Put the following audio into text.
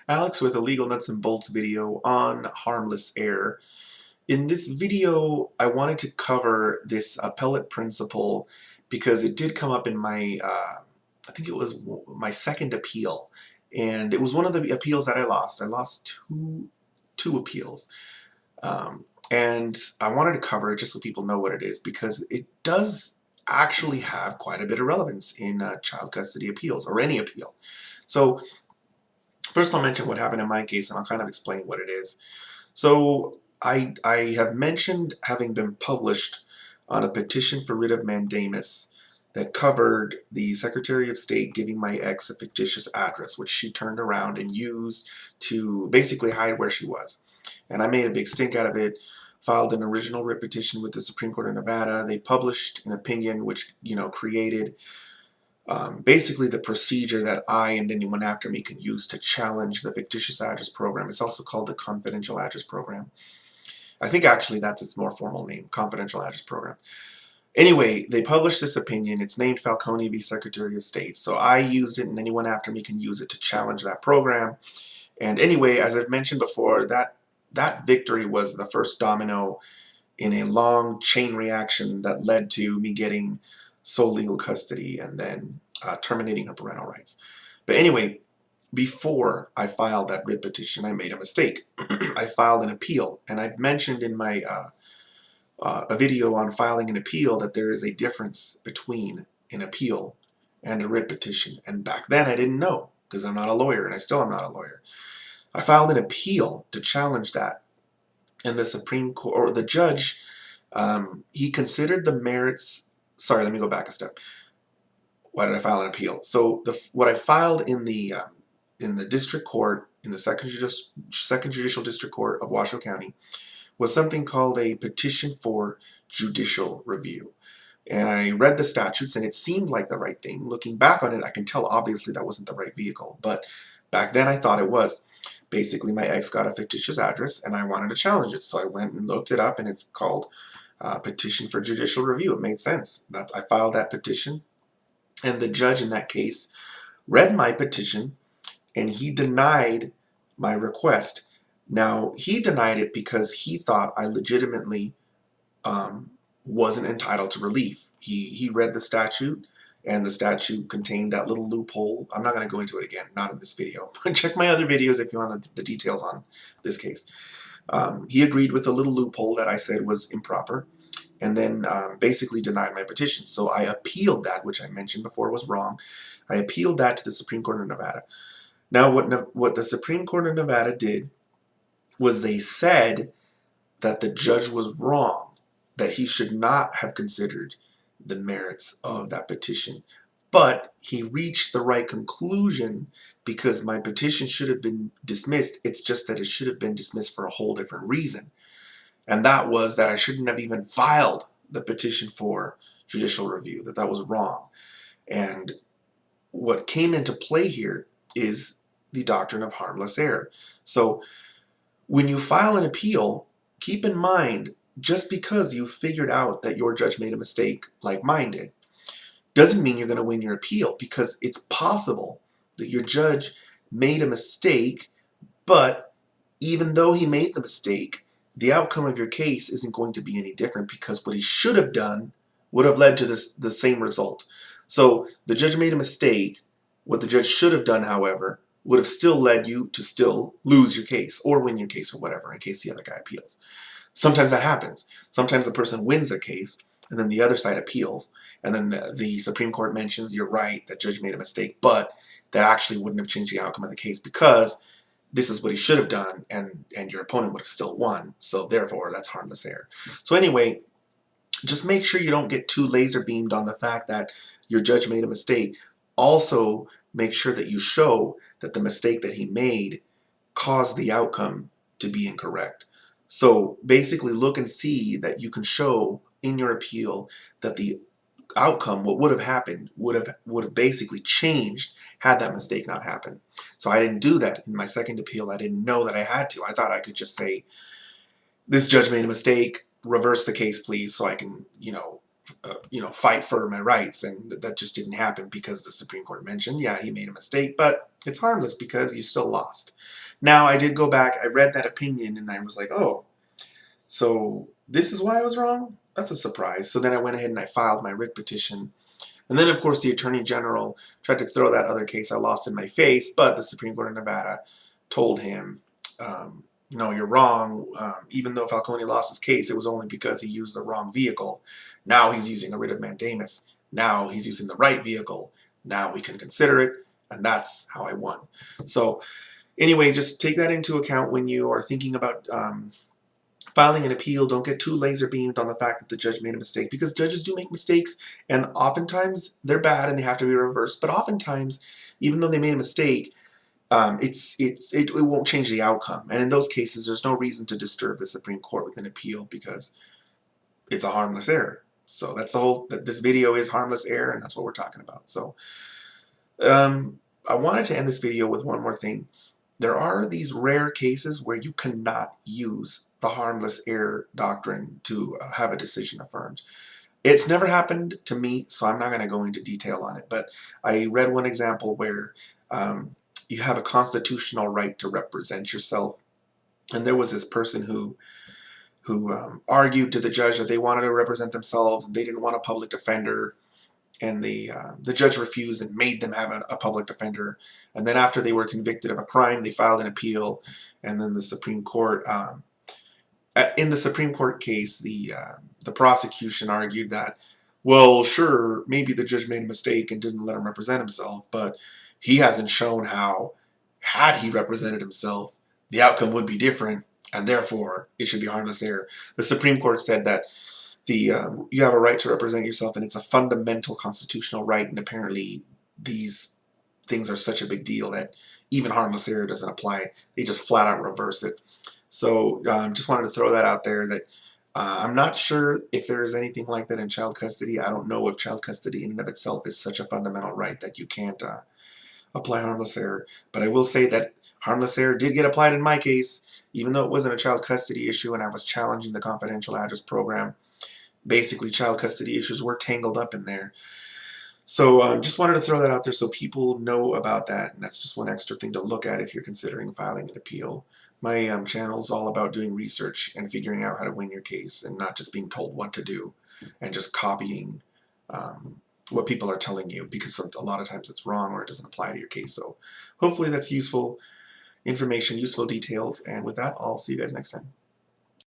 Alex with a legal nuts and bolts video on harmless error. In this video, I wanted to cover this appellate principle because it did come up in my, I think it was my second appeal, and it was one of the appeals that I lost. I lost two appeals, and I wanted to cover it just so people know what it is because it does actually have quite a bit of relevance in child custody appeals or any appeal. So first, I'll mention what happened in my case, and I'll kind of explain what it is. So I have mentioned having been published on a petition for writ of mandamus that covered the Secretary of State giving my ex a fictitious address, which she turned around and used to basically hide where she was. And I made a big stink out of it, filed an original writ petition with the Supreme Court of Nevada. They published an opinion which, created basically the procedure that I and anyone after me can use to challenge the fictitious address program. It's also called the confidential address program. I think actually that's its more formal name, confidential address program. Anyway, they published this opinion. It's named Falcone v. Secretary of State. So I used it and anyone after me can use it to challenge that program. And anyway, as I've mentioned before, that victory was the first domino in a long chain reaction that led to me getting sole legal custody and then terminating her parental rights. But anyway, before I filed that writ petition, I made a mistake. I filed an appeal, and I've mentioned in my a video on filing an appeal that there is a difference between an appeal and a writ petition. And back then I didn't know because I'm not a lawyer, and I still am not a lawyer. I filed an appeal to challenge that, and the Supreme Court, or the judge, he considered the merits. Sorry, let me go back a step. Why did I file an appeal? So what I filed in the district court, in the second judicial district court of Washoe County, was something called a petition for judicial review. And I read the statutes, and it seemed like the right thing. Looking back on it, I can tell obviously that wasn't the right vehicle, but back then I thought it was. Basically, my ex got a fictitious address, and I wanted to challenge it, so I went and looked it up, and it's called petition for judicial review. It made sense. I filed that petition, and the judge in that case read my petition, and he denied my request. Now, he denied it because he thought I legitimately wasn't entitled to relief. He read the statute, and the statute contained that little loophole. I'm not going to go into it again, not in this video. Check my other videos if you want the details on this case. He agreed with the little loophole that I said was improper, and then basically denied my petition. So I appealed that, which I mentioned before was wrong. I appealed that to the Supreme Court of Nevada. Now, what the Supreme Court of Nevada did was they said that the judge was wrong, that he should not have considered the merits of that petition. But he reached the right conclusion because my petition should have been dismissed. It's just that it should have been dismissed for a whole different reason. And that was that I shouldn't have even filed the petition for judicial review, that was wrong. And what came into play here is the doctrine of harmless error. So when you file an appeal, keep in mind, just because you figured out that your judge made a mistake like mine did, doesn't mean you're going to win your appeal, because it's possible that your judge made a mistake, but even though he made the mistake, the outcome of your case isn't going to be any different, because what he should have done would have led to the same result. So the judge made a mistake. What the judge should have done, however, would have still led you to still lose your case or win your case or whatever, in case the other guy appeals. Sometimes that happens. Sometimes the person wins their case, and then the other side appeals, and then the Supreme Court mentions, you're right, that judge made a mistake, but that actually wouldn't have changed the outcome of the case because this is what he should have done, and your opponent would have still won, so therefore that's harmless error. So anyway, just make sure you don't get too laser beamed on the fact that your judge made a mistake. Also, make sure that you show that the mistake that he made caused the outcome to be incorrect. So basically look and see that you can show in your appeal that the outcome, what would have happened, would have basically changed had that mistake not happened. So I didn't do that in my second appeal. I didn't know that I had to. I thought I could just say, this judge made a mistake, reverse the case please, so I can, fight for my rights, and that just didn't happen because the Supreme Court mentioned, yeah, he made a mistake, but it's harmless because you still lost. Now, I did go back, I read that opinion, and I was like, oh, so this is why I was wrong? That's a surprise. So then I went ahead and I filed my writ petition. And then, of course, the Attorney General tried to throw that other case I lost in my face, but the Supreme Court of Nevada told him, no, you're wrong. Even though Falcone lost his case, it was only because he used the wrong vehicle. Now he's using a writ of mandamus. Now he's using the right vehicle. Now we can consider it, and that's how I won. So anyway, just take that into account when you are thinking about filing an appeal. Don't get too laser beamed on the fact that the judge made a mistake, because judges do make mistakes, and oftentimes they're bad and they have to be reversed. But oftentimes, even though they made a mistake, it won't change the outcome. And in those cases, there's no reason to disturb the Supreme Court with an appeal because it's a harmless error. So that's the whole, this video is harmless error, and that's what we're talking about. So I wanted to end this video with one more thing. There are these rare cases where you cannot use the harmless error doctrine to have a decision affirmed. It's never happened to me, so I'm not going to go into detail on it, but I read one example where you have a constitutional right to represent yourself, and there was this person who argued to the judge that they wanted to represent themselves, they didn't want a public defender, and the judge refused and made them have a public defender. And then after they were convicted of a crime, they filed an appeal, and then the Supreme Court, in the Supreme Court case, the prosecution argued that, well, sure, maybe the judge made a mistake and didn't let him represent himself, but he hasn't shown how, had he represented himself, the outcome would be different, and therefore it should be harmless error. The Supreme Court said that you have a right to represent yourself, and it's a fundamental constitutional right, and apparently these things are such a big deal that even harmless error doesn't apply. They just flat out reverse it. So just wanted to throw that out there, that I'm not sure if there is anything like that in child custody. I don't know if child custody in and of itself is such a fundamental right that you can't apply harmless error. But I will say that harmless error did get applied in my case, even though it wasn't a child custody issue and I was challenging the confidential address program. Basically, child custody issues were tangled up in there. So just wanted to throw that out there so people know about that, and that's just one extra thing to look at if you're considering filing an appeal. My channel is all about doing research and figuring out how to win your case, and not just being told what to do and just copying what people are telling you, because a lot of times it's wrong or it doesn't apply to your case. So hopefully that's useful information, useful details, and with that, I'll see you guys next time.